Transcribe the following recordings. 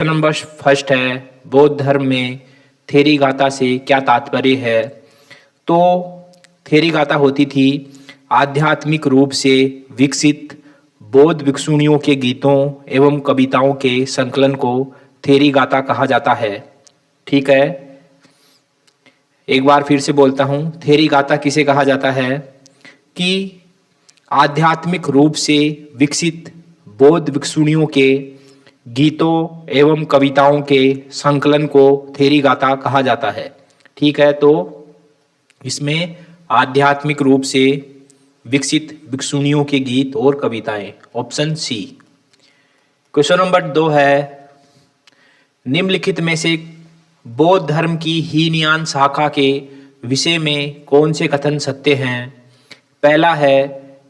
Number first है, बौद्ध धर्म में थेरी गाथा से क्या तात्पर्य है। तो थेरी गाथा होती थी आध्यात्मिक रूप से विकसित बौद्ध भिक्षुणियों के गीतों एवं कविताओं के संकलन को थेरी गाथा कहा जाता है। ठीक है, एक बार फिर से बोलता हूँ, थेरी गाथा किसे कहा जाता है कि आध्यात्मिक रूप से विकसित बौद्ध भिक्षुणियों के गीतों एवं कविताओं के संकलन को थेरी गाथा कहा जाता है। ठीक है, तो इसमें आध्यात्मिक रूप से विकसित भिक्षुणियों के गीत और कविताएं, ऑप्शन सी। क्वेश्चन नंबर 2 है, निम्नलिखित में से बौद्ध धर्म की हीनयान शाखा के विषय में कौन से कथन सत्य हैं। पहला है,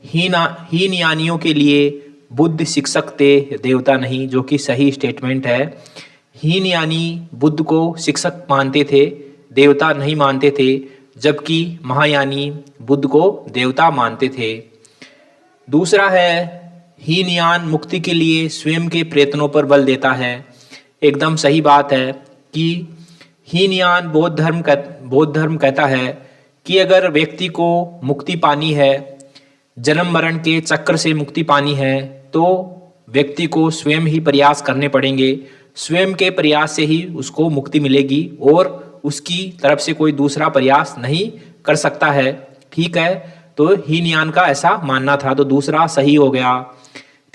हीनयानियों के लिए बुद्ध शिक्षक थे, देवता नहीं, जो कि सही स्टेटमेंट है। हीनयानी बुद्ध को शिक्षक मानते थे, देवता नहीं मानते थे, जबकि महायानी बुद्ध को देवता मानते थे। दूसरा है, हीनयान मुक्ति के लिए स्वयं के प्रयत्नों पर बल देता है। एकदम सही बात है कि हीनयान बौद्ध धर्म कहता है कि अगर व्यक्ति को मुक्ति पानी है, जन्म मरण के चक्र से मुक्ति पानी है, तो व्यक्ति को स्वयं ही प्रयास करने पड़ेंगे। स्वयं के प्रयास से ही उसको मुक्ति मिलेगी और उसकी तरफ से कोई दूसरा प्रयास नहीं कर सकता है। ठीक है, तो हीनयान का ऐसा मानना था, तो दूसरा सही हो गया।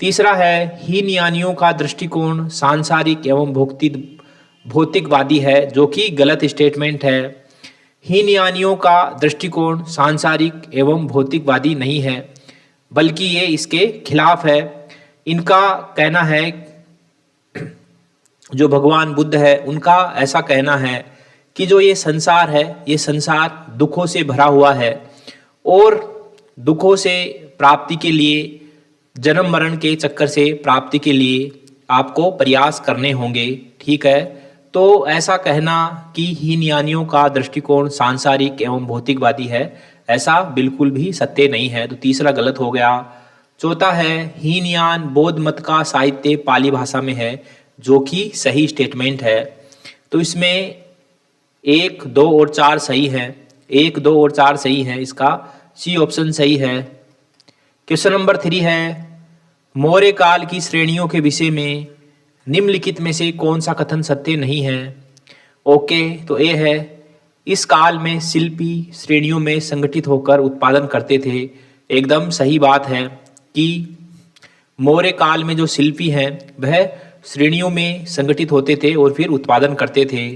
तीसरा है, हीनयानियों का दृष्टिकोण सांसारिक एवं भौतिकवादी है, जो कि गलत स्टेटमेंट है। हीनयानियों का दृष्टिकोण सांसारिक एवं भौतिकवादी नहीं है, बल्कि ये इसके खिलाफ है। इनका कहना है, जो भगवान बुद्ध है उनका ऐसा कहना है कि जो ये संसार है, ये संसार दुखों से भरा हुआ है और दुखों से प्राप्ति के लिए, जन्म मरण के चक्कर से प्राप्ति के लिए आपको प्रयास करने होंगे। ठीक है, तो ऐसा कहना कि हीनयानियों का दृष्टिकोण सांसारिक एवं भौतिकवादी है, ऐसा बिल्कुल भी सत्य नहीं है, तो तीसरा गलत हो गया। चौथा है, हीनयान बौद्ध मत का साहित्य पाली भाषा में है, जो कि सही स्टेटमेंट है। तो इसमें 1, 2 और 4 सही है। 1, 2 और 4 सही है, इसका सी ऑप्शन सही है। क्वेश्चन नंबर 3 है, मौर्य काल की श्रेणियों के विषय में निम्नलिखित में से कौन सा कथन सत्य नहीं है। ओके, तो ए है, इस काल में शिल्पी श्रेणियों में संगठित होकर उत्पादन करते थे। एकदम सही बात है कि मौर्य काल में जो शिल्पी हैं वह श्रेणियों में संगठित होते थे और फिर उत्पादन करते थे।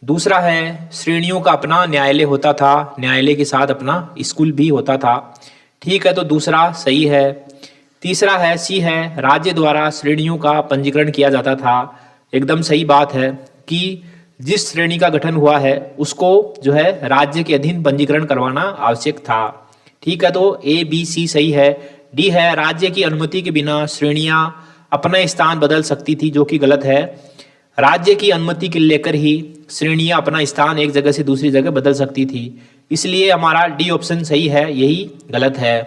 दूसरा है, श्रेणियों का अपना न्यायालय होता था, न्यायालय के साथ अपना स्कूल भी होता था। ठीक है, तो दूसरा सही है। तीसरा है, सी है, राज्य द्वारा श्रेणियों का पंजीकरण किया जाता था। एकदम सही बात है कि जिस श्रेणी का गठन हुआ है उसको जो है राज्य के अधीन पंजीकरण करवाना आवश्यक था। ठीक है, तो ए, बी, सी सही है। डी है, राज्य की अनुमति के बिना श्रेणियां अपना स्थान बदल सकती थी, जो कि गलत है। राज्य की अनुमति के लेकर ही श्रेणियां अपना स्थान एक जगह से दूसरी जगह बदल सकती थी, इसलिए हमारा डी ऑप्शन सही है, यही गलत है।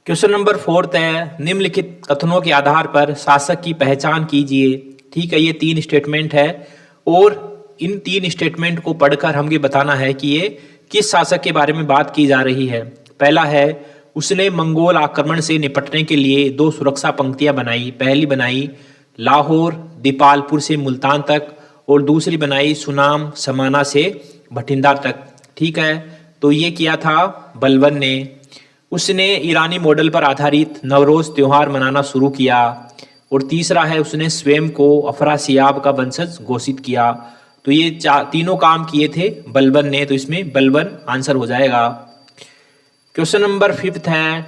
क्वेश्चन नंबर 4 है, निम्नलिखित कथनों के आधार पर शासक की पहचान कीजिए। ठीक है, ये 3 स्टेटमेंट है और इन 3 स्टेटमेंट को पढ़कर हमें ये बताना है कि ये किस शासक के बारे में बात की जा रही है। पहला है, उसने मंगोल आक्रमण से निपटने के लिए 2 सुरक्षा पंक्तियां बनाई। पहली बनाई लाहौर दीपालपुर से मुल्तान तक और दूसरी बनाई सुनाम समाना से भटिंडा तक। ठीक है, तो ये किया था बलबन ने। उसने ईरानी मॉडल पर आधारित नवरोज त्योहार मनाना शुरू किया। और तीसरा है, उसने स्वयं को अफरासियाब का वंशज घोषित किया। तो ये तीनों काम किए थे बलबन ने, तो इसमें बलबन आंसर हो जाएगा। क्वेश्चन नंबर 5 है,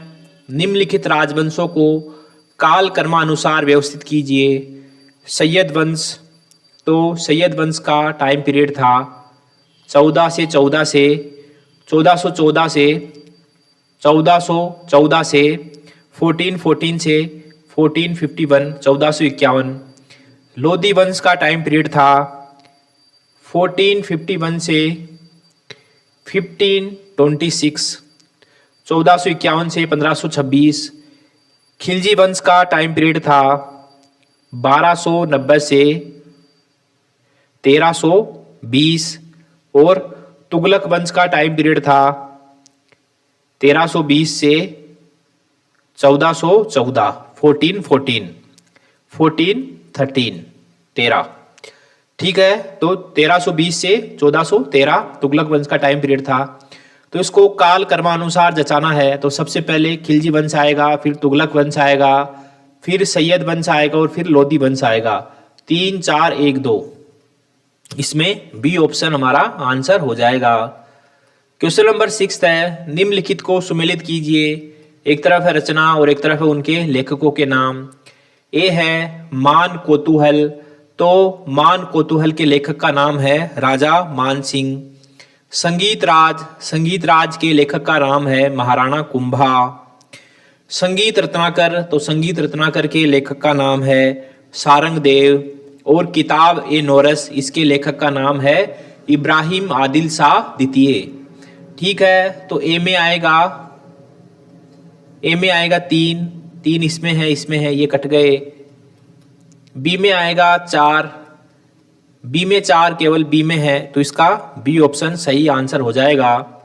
निम्नलिखित राजवंशों को काल कर्मानुसार व्यवस्थित कीजिए। सैयद वंश, तो सैयद वंश का टाइम पीरियड था 1414 से 1414 से 1414 से 1414 से 1451 1451। लोधी वंश का टाइम पीरियड था 1451 से 1526 1451 से 1526। खिलजी वंश का टाइम पीरियड था 1290 से 1320 और तुगलक वंश का टाइम पीरियड था 1320 से 1414 13 ठीक है। तो 1320 से 1413 तुगलक वंश का टाइम पीरियड था। तो इसको काल कर्मानुसार जचाना है तो सबसे पहले खिलजी वंश आएगा, फिर तुगलक वंश आएगा, फिर सैयद वंश आएगा और फिर लोधी वंश आएगा। 3 4 1 2 इसमें बी ऑप्शन हमारा आंसर हो जाएगा। क्वेश्चन नंबर 6 है, निम्नलिखित को सुमेलित कीजिए। एक तरफ है रचना और एक तरफ है उनके लेखकों के नाम। ए है मान कोतूहल, तो मान कोतूहल के लेखक का नाम है राजा मान सिंह। संगीत राज के लेखक का नाम है महाराणा कुंभा। संगीत रत्नाकर, तो संगीत रत्नाकर के लेखक का नाम है सारंग देव। और किताब ए नोरस, इसके लेखक का नाम है इब्राहिम आदिल शाह द्वितीय। ठीक है। तो ए में आएगा 3 इसमें है ये कट गए। बी में आएगा 4, बी में 4 केवल बी में है तो इसका बी ऑप्शन सही आंसर हो जाएगा।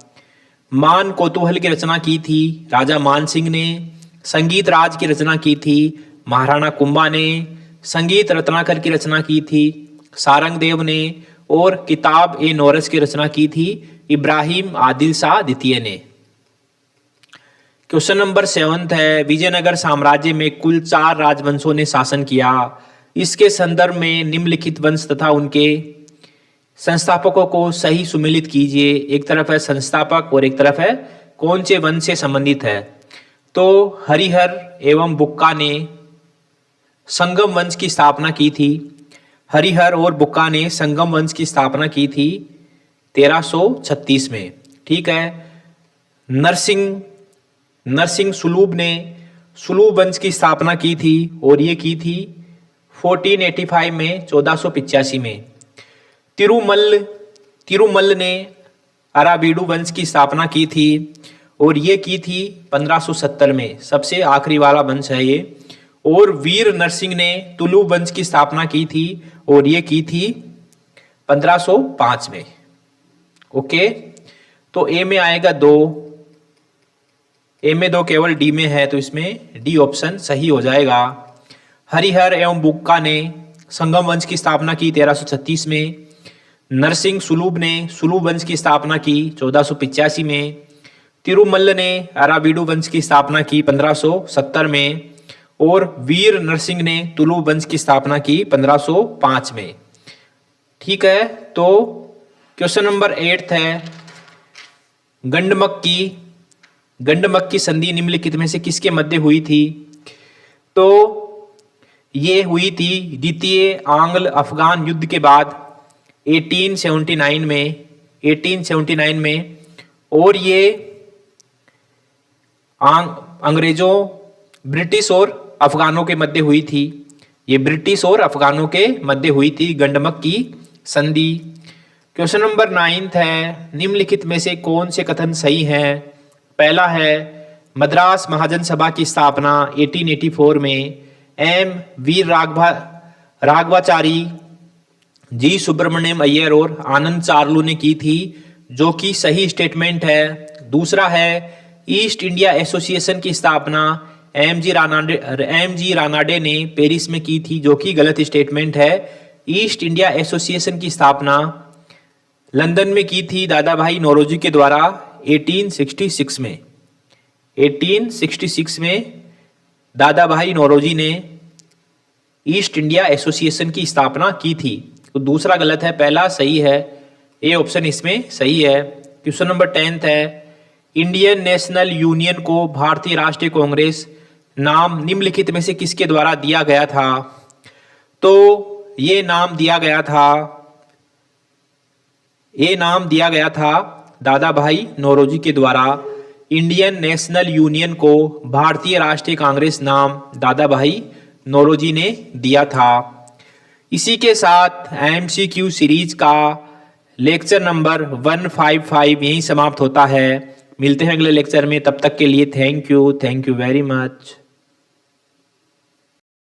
मान कोतूहल की रचना की थी राजा मान सिंह ने, संगीत राज की रचना की थी महाराणा कुंभा ने, संगीत रत्नाकर की रचना की थी सारंग देव ने और किताब ए नोरस की रचना की थी इब्राहिम आदिल शाह द्वितीय ने। क्वेश्चन नंबर 7 है, विजयनगर साम्राज्य में कुल 4 राजवंशों ने शासन किया। इसके संदर्भ में निम्नलिखित वंश तथा उनके संस्थापकों को सही सुमेलित कीजिए। एक तरफ है संस्थापक और एक तरफ है कौन से वंश से संबंधित है। तो हरिहर एवं बुक्का ने संगम वंश की स्थापना की थी। हरिहर और बुक्का ने संगम वंश की स्थापना की थी 1336 में। ठीक है। नरसिंह सुलूब ने सुलूब वंश की स्थापना की थी और ये की थी 1485 में 1485 में। तिरुमल ने अराबीडू वंश की स्थापना की थी और ये की थी 1570 में, सबसे आखिरी वाला वंश है ये। और वीर नरसिंह ने तुलु वंश की स्थापना की थी और ये की थी 1505 में। ओके। तो ए में आएगा 2, ए में 2 केवल डी में है तो इसमें डी ऑप्शन सही हो जाएगा। हरिहर एवं बुक्का ने संगम वंश की स्थापना की 1336 में। नरसिंह सुलूब ने सुलूब वंश की स्थापना की 1485 में। तिरुमल्ल ने अराबीडू वंश की स्थापना की 1570 में और वीर नरसिंह ने तुलु वंश की स्थापना की 1505 में। ठीक है। तो क्वेश्चन नंबर 8 है, गंडमक की संधि निम्नलिखित में से किसके मध्य हुई थी। तो ये हुई थी द्वितीय आंग्ल अफगान युद्ध के बाद 1879 में और ये अंग्रेजों ब्रिटिश और अफगानों के मध्य हुई थी। ये ब्रिटिश और अफगानों के मध्य हुई थी गंडमक की संधि। क्वेश्चन नंबर 9 है, निम्नलिखित में से कौन से कथन सही हैं। पहला है मद्रास महाजन सभा की स्थापना 1884 में एम वीर राघवाचारी, जी सुब्रमण्यम अय्यर और आनंद चार्लू ने की थी, जो कि सही स्टेटमेंट है। दूसरा है ईस्ट इंडिया एसोसिएशन की स्थापना एम जी रानाडे ने पेरिस में की थी, जो कि गलत स्टेटमेंट है। ईस्ट इंडिया एसोसिएशन की स्थापना लंदन में की थी दादा भाई नौरोजी के द्वारा 1866 में। 1866 में दादा भाई नौरोजी ने ईस्ट इंडिया एसोसिएशन की स्थापना की थी। तो दूसरा गलत है, पहला सही है। ए ऑप्शन इसमें सही है। क्वेश्चन नंबर 10 है, इंडियन नेशनल यूनियन को भारतीय राष्ट्रीय कांग्रेस नाम निम्नलिखित में से किसके द्वारा दिया गया था। तो ये नाम दिया गया था दादा भाई नौरोजी के द्वारा। इंडियन नेशनल यूनियन को भारतीय राष्ट्रीय कांग्रेस नाम दादा भाई नौरोजी ने दिया था। इसी के साथ एमसीक्यू सीरीज का लेक्चर नंबर 155 यहीं समाप्त होता है। मिलते हैं अगले लेक्चर में, तब तक के लिए थैंक यू वेरी मच।